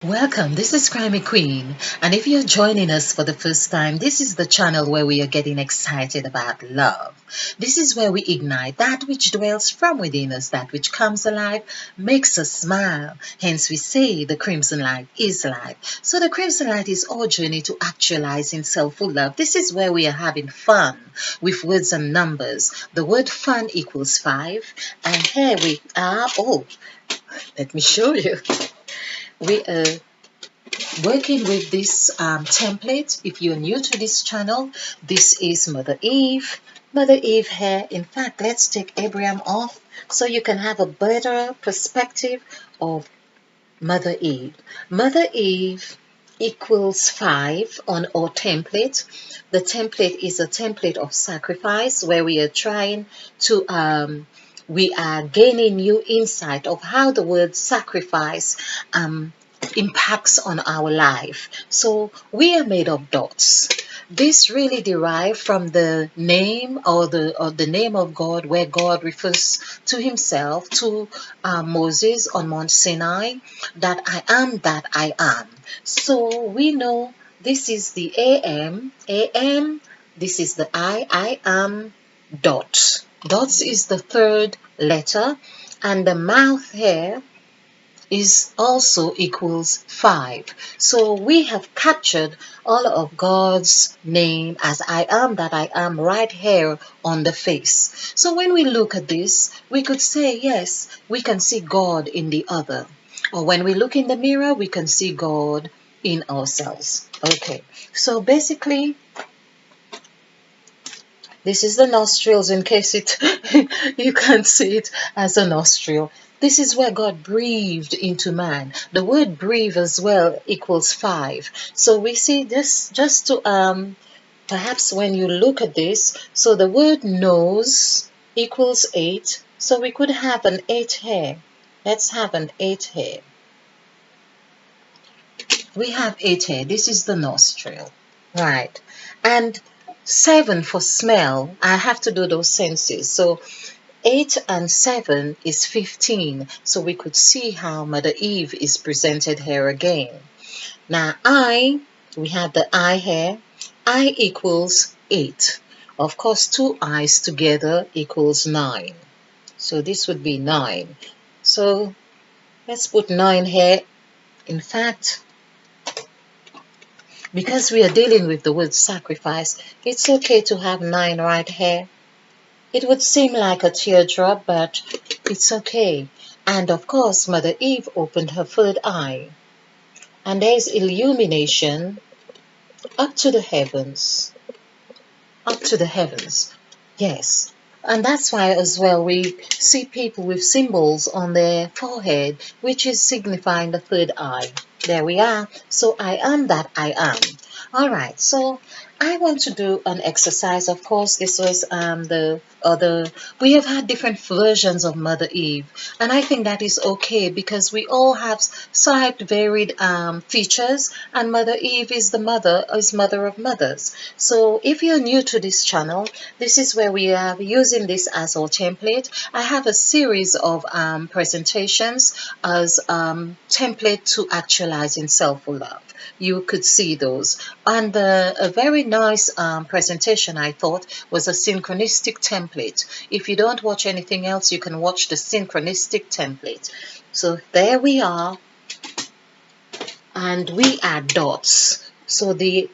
Welcome, this is Crimey Queen, and if you're joining us for the first time, this is the channel where we are getting excited about love. This is where we ignite that which dwells from within us, that which comes alive, makes us smile. Hence we say the crimson light is life. So the crimson light is our journey to actualizing self-full love. This is where we are having fun with words and numbers. The word fun equals 5, and here we are. Oh, let me show you. We are working with this template. If you're new to this channel, this is Mother Eve. Mother Eve here. In fact, let's take Abraham off so you can have a better perspective of Mother Eve. Mother Eve equals 5 on our template. The template is a template of sacrifice where we are trying to we are gaining new insight of how the word sacrifice impacts on our life. So we are made of dots. This really derived from the name or the name of God, where God refers to himself to Moses on Mount Sinai, that I am that I am. So we know this is the AM, this is the I am, dot. Dots is the third letter, and the mouth here is also equals 5. So we have captured all of God's name as I am that I am right here on the face. So when we look at this, we could say, yes, we can see God in the other. Or when we look in the mirror, we can see God in ourselves. Okay, so basically, this is the nostrils in case it you can't see it as a nostril. This is where God breathed into man. The word breathe as well equals 5. So we see this just to perhaps when you look at this, so the word nose equals 8. So we could have an 8 here. Let's have an 8 here. We have 8 here. This is the nostril. Right. And 7 for smell. I have to do those senses. So 8 and 7 is 15. So we could see how Mother Eve is presented here again. Now we have the I here. I equals 8. Of course, 2 I's together equals 9. So this would be 9. So let's put 9 here. In fact, because we are dealing with the word sacrifice, it's okay to have 9 right here. It would seem like a teardrop, but it's okay. And of course, Mother Eve opened her third eye, and there's illumination up to the heavens. Up to the heavens. Yes. And that's why as well we see people with symbols on their forehead, which is signifying the third eye. There we are. So I am that I am. All right. So I want to do an exercise. Of course, this was the other. We have had different versions of Mother Eve, and I think that is okay because we all have slight varied features, and Mother Eve is mother of mothers. So if you're new to this channel, this is where we are using this as our template. I have a series of presentations as template to actualizing self-love. You could see those. And a very nice presentation, I thought, was a synchronistic template. If you don't watch anything else, you can watch the synchronistic template. So there we are, and we are dots. So the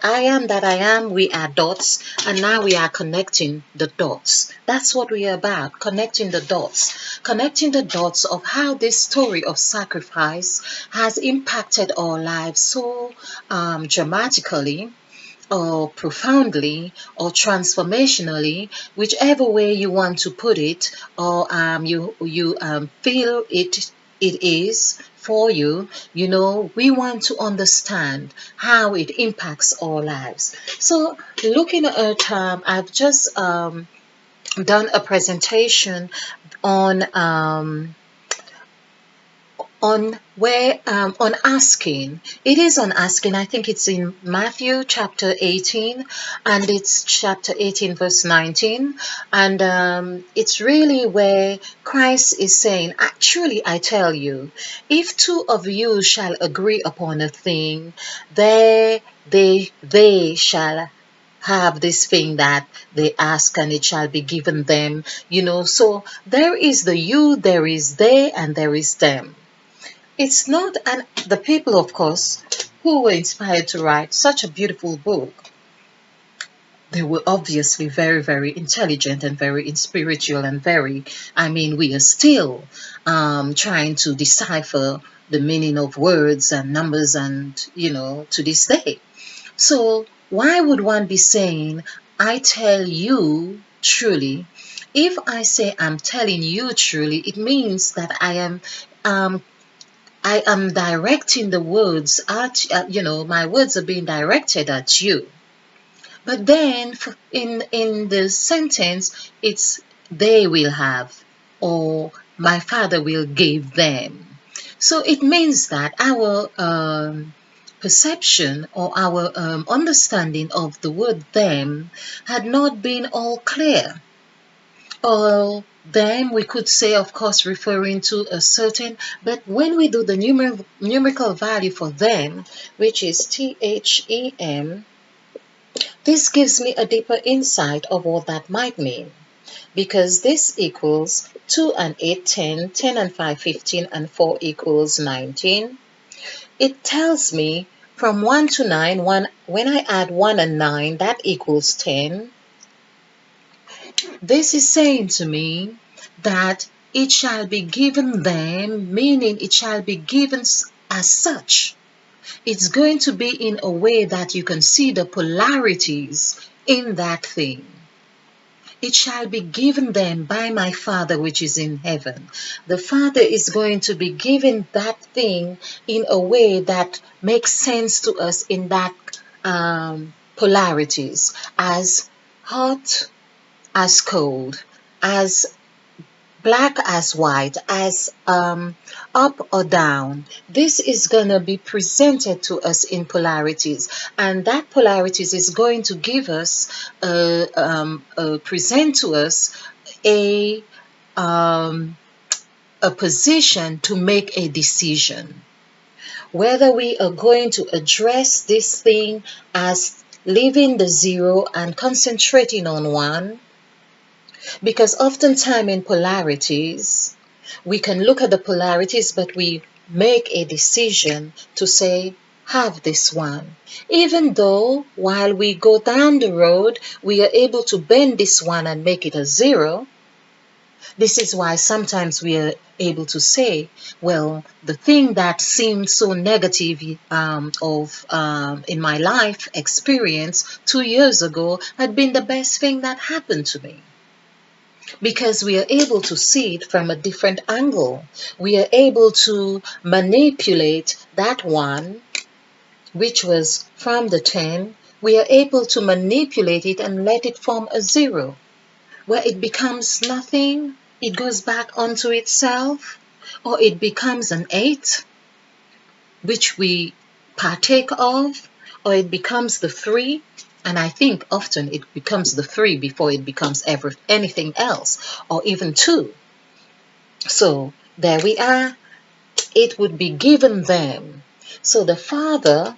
I am that I am, we are dots, and now we are connecting the dots. That's what we are about, connecting the dots of how this story of sacrifice has impacted our lives so dramatically, or profoundly, or transformationally, whichever way you want to put it, or you feel it is for you. You know, we want to understand how it impacts our lives. So looking at I've just done a presentation on on where on asking. It is on asking. I think it's in Matthew chapter 18, and it's chapter 18 verse 19, and it's really where Christ is saying, actually I tell you, if two of you shall agree upon a thing, there they shall have this thing that they ask, and it shall be given them. So there is the you, there is they, and there is them. It's not, and the people, of course, who were inspired to write such a beautiful book, they were obviously very, very intelligent and very spiritual and very, we are still trying to decipher the meaning of words and numbers and, to this day. So why would one be saying, I tell you truly? If I say I'm telling you truly, it means that um, I am directing the words at, my words are being directed at you. But then in the sentence, it's they will have, or my father will give them. So it means that our perception or our understanding of the word them had not been all clear. Or them, we could say, of course, referring to a certain, but when we do the numerical value for them, which is THEM, this gives me a deeper insight of what that might mean. Because this equals 2 and 8, 10, 10 and 5, 15, and 4 equals 19. It tells me from 1 to 9, when I add 1 and 9, that equals 10. This is saying to me that it shall be given them, meaning it shall be given as such. It's going to be in a way that you can see the polarities in that thing. It shall be given them by my Father which is in heaven. The Father is going to be giving that thing in a way that makes sense to us in that polarities, as hot as cold, as black as white, as up or down. This is going to be presented to us in polarities, and that polarities is going to give us, present to us a position to make a decision. Whether we are going to address this thing as leaving the zero and concentrating on one, because oftentimes in polarities, we can look at the polarities, but we make a decision to say, have this one. Even though while we go down the road, we are able to bend this one and make it a zero. This is why sometimes we are able to say, well, the thing that seemed so negative in my life experience 2 years ago had been the best thing that happened to me. Because we are able to see it from a different angle. We are able to manipulate that one, which was from the 10. We are able to manipulate it and let it form a zero, where it becomes nothing, it goes back onto itself, or it becomes an 8, which we partake of, or it becomes the 3. And I think often it becomes the 3 before it becomes anything else, or even 2. So there we are. It would be given them. So the Father,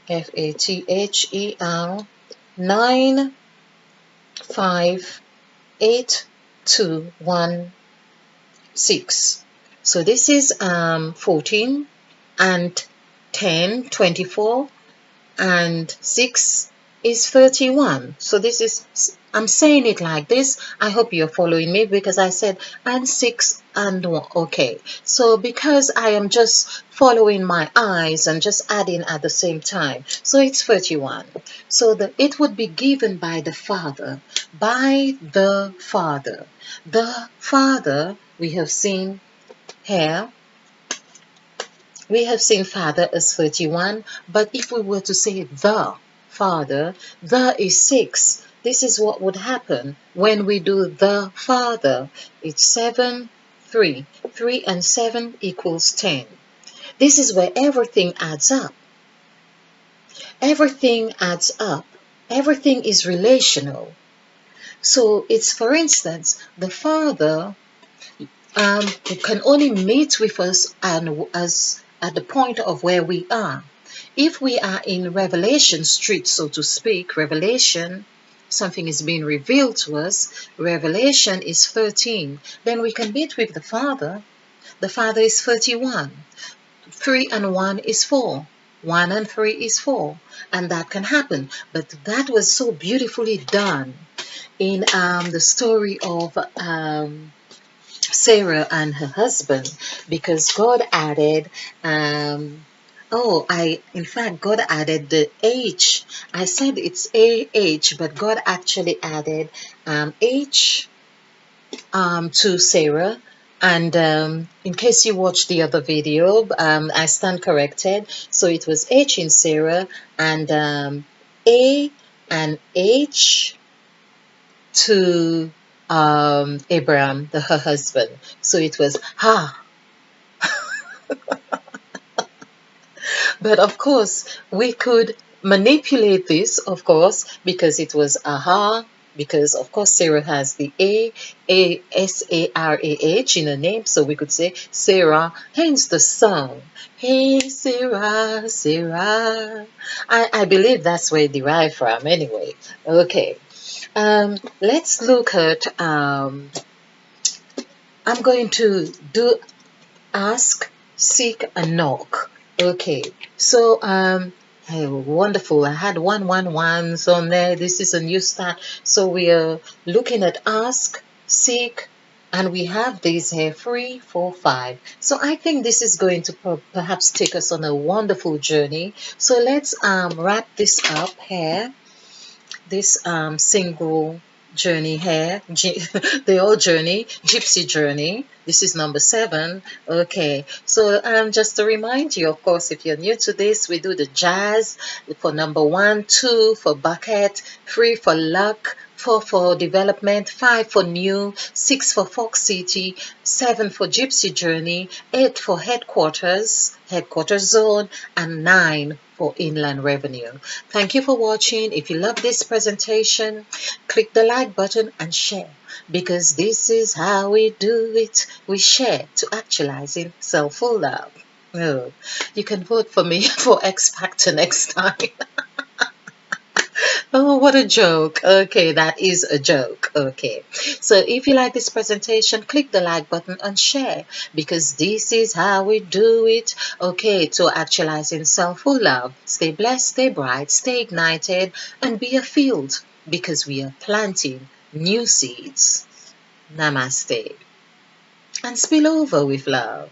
FATHER, 9, 5, 8, 2, 1, 6. So this is 14 and 10, 24, and 6 is 31. So this is, I'm saying it like this. I hope you're following me, because I said and 6 and 1. Okay, so because I am just following my eyes and just adding at the same time, so it's 31. So it would be given by the Father, by the Father. The Father we have seen here. We have seen Father as 31, but if we were to say the Father, the is 6. This is what would happen when we do the Father. It's 7, 3. 3 and 7 equals 10. This is where everything adds up. Everything adds up. Everything is relational. So it's, for instance, the Father who can only meet with us and us at the point of where we are. If we are in Revelation Street, so to speak, Revelation, something is being revealed to us, Revelation is 13, then we can meet with the Father. The Father is 31. 3 and 1 is 4. 1 and 3 is 4. And that can happen. But that was so beautifully done in the story of Sera and her husband, because God added in fact, God added the H. I said it's AH, but God actually added H to Sera. And in case you watched the other video, I stand corrected. So it was H in Sera and A and H to Abraham, her husband. So it was ha. But of course, we could manipulate this, of course, because it was aha, because of course Sarah has the Sarah in her name, so we could say Sarah, hence the song. Hey Sarah, Sarah. I believe that's where it derived from anyway. Okay. Let's look at I'm going to do ask, seek, and knock. Okay, so hey, wonderful. I had 111s on there. This is a new start. So we are looking at ask, seek, and we have these here 3, 4, 5. So I think this is going to perhaps take us on a wonderful journey. So let's wrap this up here. This single journey here, the old journey, gypsy journey. This is number 7. Okay, so just to remind you, of course, if you're new to this, we do the jazz for number 1, 2 for bucket, 3 for luck, 4 for development, 5 for new, 6 for Fox City, 7 for Gypsy Journey, 8 for headquarters zone, and 9 for inland revenue. Thank you for watching. If you love this presentation, click the like button and share, because this is how we do it. We share to actualizing self-full love. Oh, you can vote for me for X Factor next time. Oh, what a joke. Okay, that is a joke. Okay. So if you like this presentation, click the like button and share, because this is how we do it. Okay, to actualizing self-full love. Stay blessed, stay bright, stay ignited, and be a field, because we are planting new seeds. Namaste. And spill over with love.